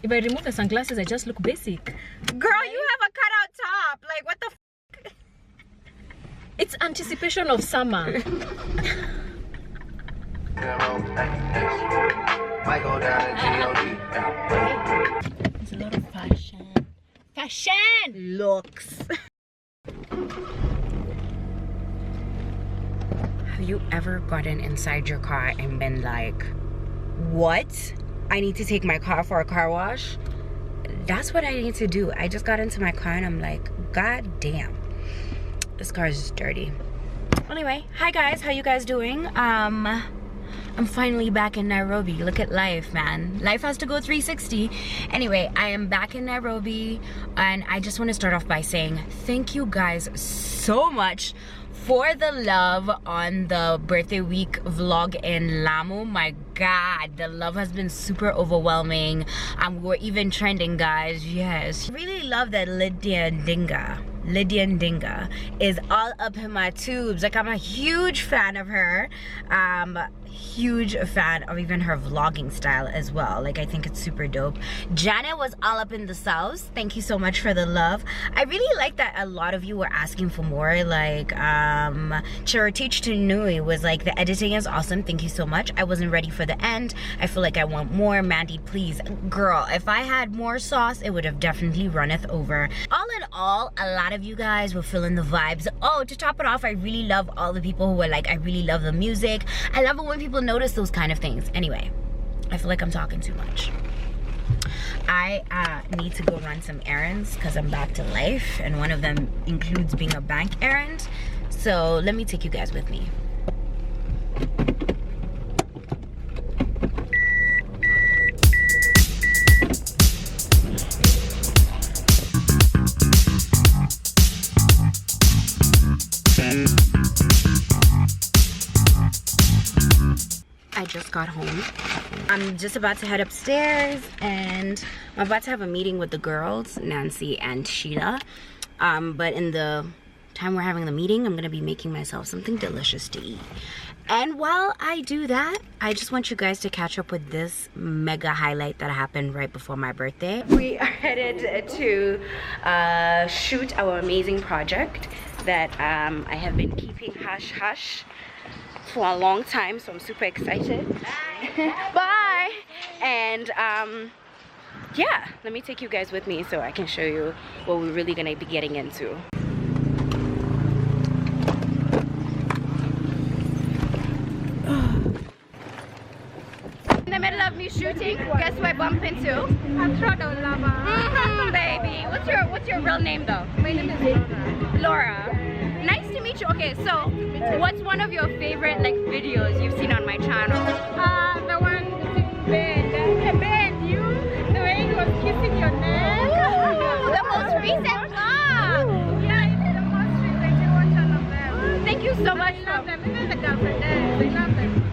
If I remove the sunglasses, I just look basic. Girl, you have a cutout top. Like, what the f? It's anticipation of summer. There's a lot of fashion. Fashion! Looks. Have you ever gotten inside your car and been like, what? I need to take my car for a car wash? That's what I need to do. I just got into my car and I'm like, god damn, this car is dirty. Anyway, hi guys, how you guys doing? I'm finally back in Nairobi. Look at life, man. Life has to go 360. Anyway, I am back in Nairobi and I just want to start off by saying thank you guys so much for the love on the birthday week vlog in Lamu. My god, the love has been super overwhelming. We're even trending, guys. Yes, really love that Lydia Ndinga is all up in my tubes. Like, I'm a huge fan of her. Huge fan of even her vlogging style as well. Like, I think it's super dope. Janet was all up in the sauce. Thank you so much for the love. I really like that a lot of you were asking for more. Like, Charitich Tanui was like, the editing is awesome. Thank you so much. I wasn't ready for the end. I feel like I want more. Mandi, please. Girl, if I had more sauce, it would have definitely runneth over. All in all, a lot of you guys were feeling the vibes. Oh, to top it off, I really love all the people who were like, I really love the music. I love it when people notice those kind of things. Anyway, I feel like I'm talking too much. I need to go run some errands because I'm back to life, and one of them includes being a bank errand. So let me take you guys with me. I just got home. I'm just about to head upstairs and I'm about to have a meeting with the girls, Nancy and Sheila. But in the time we're having the meeting, I'm gonna be making myself something delicious to eat. And while I do that, I just want you guys to catch up with this mega highlight that happened right before my birthday. We are headed to shoot our amazing project that I have been keeping hush hush for a long time, so I'm super excited. Bye. Bye. And yeah, let me take you guys with me so I can show you what we're really gonna be getting into. In the middle of me shooting, guess who I bump into? Throwdown Lovers. Baby, what's your real name though? My name is Laura. Laura. Nice to meet you. Okay, so what's one of your favorite like videos you've seen on my channel? The one with Ben. Ben, you, the way he was kissing your neck. The most recent vlog. Yeah, it's the most recent. You watch all of them. Thank you so much. I love them. Even the girlfriend there, they love them.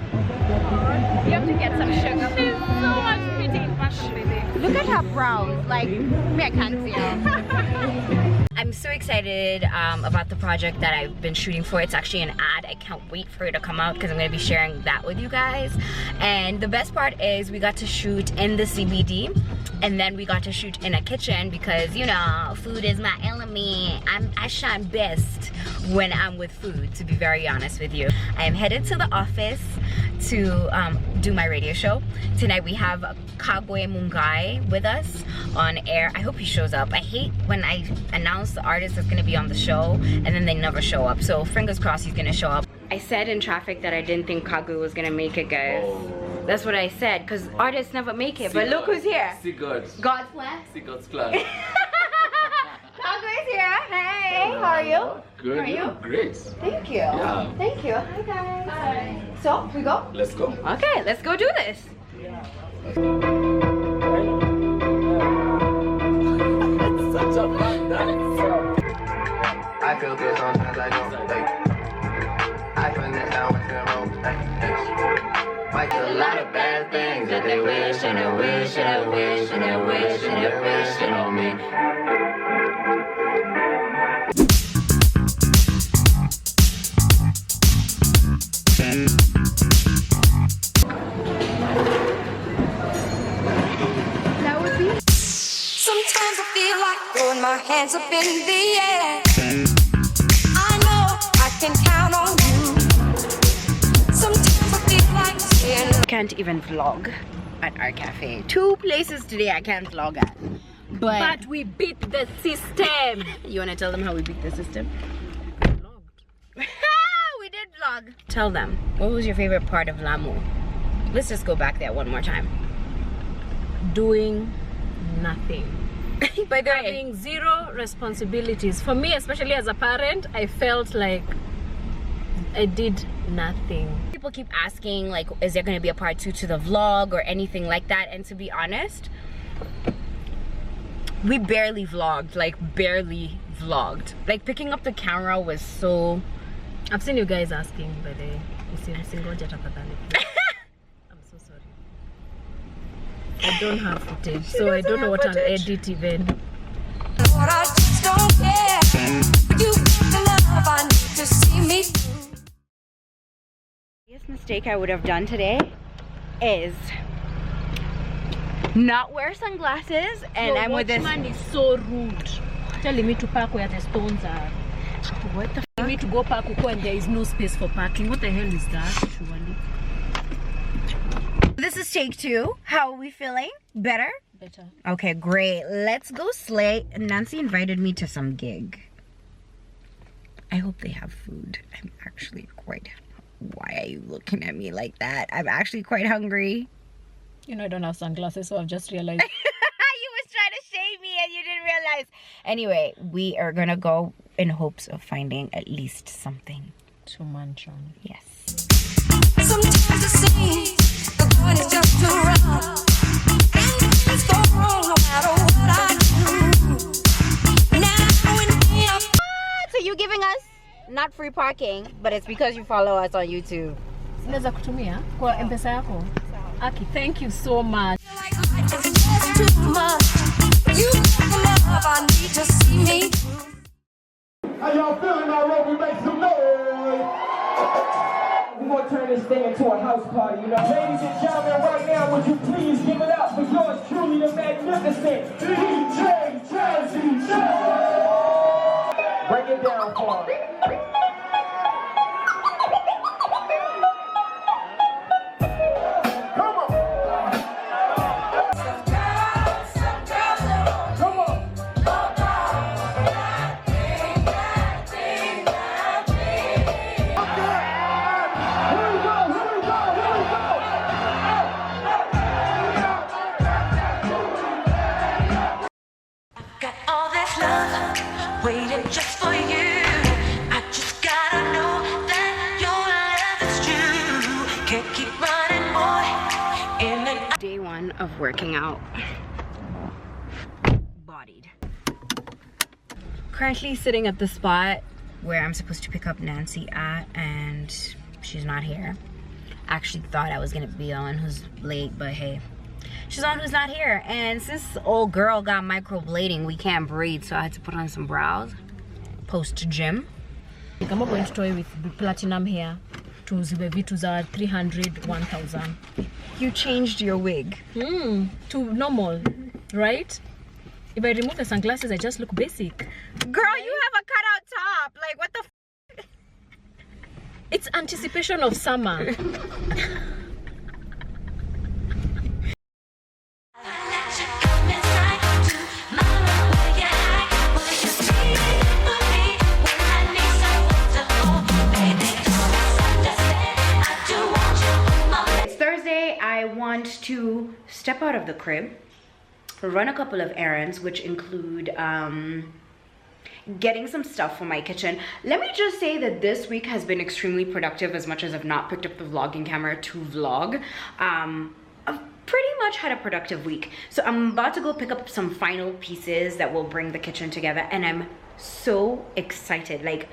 You have to get some sugar. She's so much pretty in person, baby. Look at her brows. Like, me, I can't see her. I'm so excited about the project that I've been shooting for. It's actually an ad. I can't wait for it to come out because I'm going to be sharing that with you guys. And the best part is we got to shoot in the CBD, and then we got to shoot in a kitchen because, you know, food is my element. I shine best when I'm with food, to be very honest with you. I am headed to the office to do my radio show. Tonight we have Kagwe Mungai with us on air. I hope he shows up. I hate when I announce the artist that's gonna be on the show and then they never show up. So fingers crossed he's gonna show up. I said in traffic that I didn't think Kagwe was gonna make it, guys. Oh. That's what I said, because artists never make it. But look who's here. See God. God's plan? See God's plan. Kagwe's here. Hey, how are you? Good. How are you? Great. Thank you. Yeah. Thank you. Hi guys. Hi. So, we go? Let's go. Okay, let's go do this. It's such a fun dance. I feel good sometimes I don't. I finesse down with the rope. Might do a lot of bad things that they wish and they wish and they wish and they wish and they wish on me. That would be feel like throwing my hands up in the air. I know I can count on you. Sometimes I feel like saying I can't even vlog at our cafe. 2 places today I can't vlog at. But we beat the system. You want to tell them how we beat the system? We did vlog. Tell them, what was your favorite part of Lamu? Let's just go back there one more time. Doing nothing. By the way, Having 0 responsibilities. For me, especially as a parent, I felt like I did nothing. people keep asking, like, is there going to be a part 2 to the vlog or anything like that? And to be honest, we barely vlogged, like barely vlogged. Like picking up the camera was so... I've seen you guys asking, by the way. I'm so sorry. I don't have footage, so I don't know what I'll edit even. Lord, I just don't care. You got the love I need to see me through. The biggest mistake I would have done today is not wear sunglasses, and I'm with this. Man is so rude, telling me to park where the stones are. What the Telling me to go park when there is no space for parking. What the hell is that? Surely. This is take 2. How are we feeling? Better? Better. Okay, great. Let's go slay. Nancy invited me to some gig. I hope they have food. I'm actually quite... Why are you looking at me like that? I'm actually quite hungry. You know I don't have sunglasses, so I've just realized. You was trying to shame me and you didn't realize. Anyway, we are gonna go in hopes of finding at least something. To mansion. Yes. Sometimes it seems the going is just too rough, and things go wrong no matter what I do. Now and then. So you giving us not free parking, but it's because you follow us on YouTube. Sinaweza kutumia kwa M-Pesa yako? Aki, thank you so much. Like life is just too much. You got the love I need to see me through. How y'all feeling out there? We make some noise. We're gonna turn this thing into a house party, you know. Ladies and gentlemen, right now, would you please give it up for yours truly, the magnificent DJ Jazzy Jade. Break it down for me. Waiting just for you. I just gotta know that your love is true. Can't keep running, boy. In and out. Day 1 of working out. Bodied. Currently sitting at the spot where I'm supposed to pick up Nancy at, and she's not here. I actually thought I was gonna be the one who's late, but hey, she's the one who's not here. And since old girl got microblading, we can't breathe, so I had to put on some brows post gym. I'm not going to toy with platinum hair to zibe vitu za 300, 1000. You changed your wig. To normal, right? If I remove the sunglasses, I just look basic. Girl, you have a cutout top. Like, what the f? It's anticipation of summer. I want to step out of the crib, run a couple of errands, which include getting some stuff for my kitchen. Let me just say that this week has been extremely productive, as much as I've not picked up the vlogging camera to vlog. I've pretty much had a productive week. So I'm about to go pick up some final pieces that will bring the kitchen together, and I'm so excited. Like,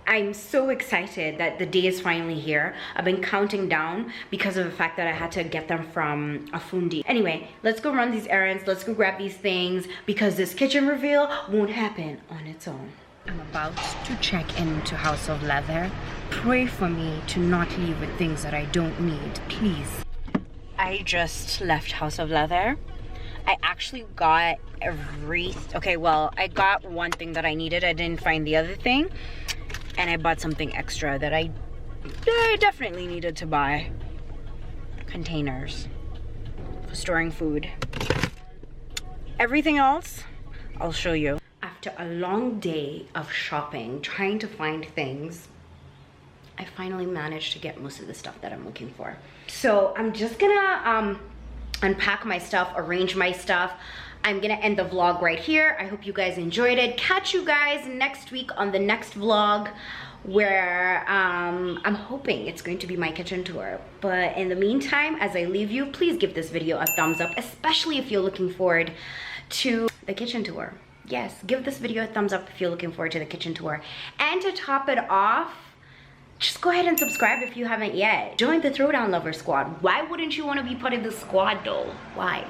I'm so excited that the day is finally here. I've been counting down because of the fact that I had to get them from a fundi. Anyway, let's go run these errands. Let's go grab these things, because this kitchen reveal won't happen on its own. I'm about to check into House of Leather. Pray for me to not leave with things that I don't need, please. I just left House of Leather. I actually got okay, well, I got one thing that I needed. I didn't find the other thing. And I bought something extra that I definitely needed to buy. Containers for storing food. Everything else, I'll show you. After a long day of shopping, trying to find things, I finally managed to get most of the stuff that I'm looking for. So I'm just gonna unpack my stuff, arrange my stuff. I'm gonna end the vlog right here. I hope you guys enjoyed it. Catch you guys next week on the next vlog, where I'm hoping it's going to be my kitchen tour. But in the meantime, as I leave you, please give this video a thumbs up, especially if you're looking forward to the kitchen tour. Yes, give this video a thumbs up if you're looking forward to the kitchen tour. And to top it off, just go ahead and subscribe if you haven't yet. Join the Throwdown Lovers squad. Why wouldn't you want to be part of the squad though? Why?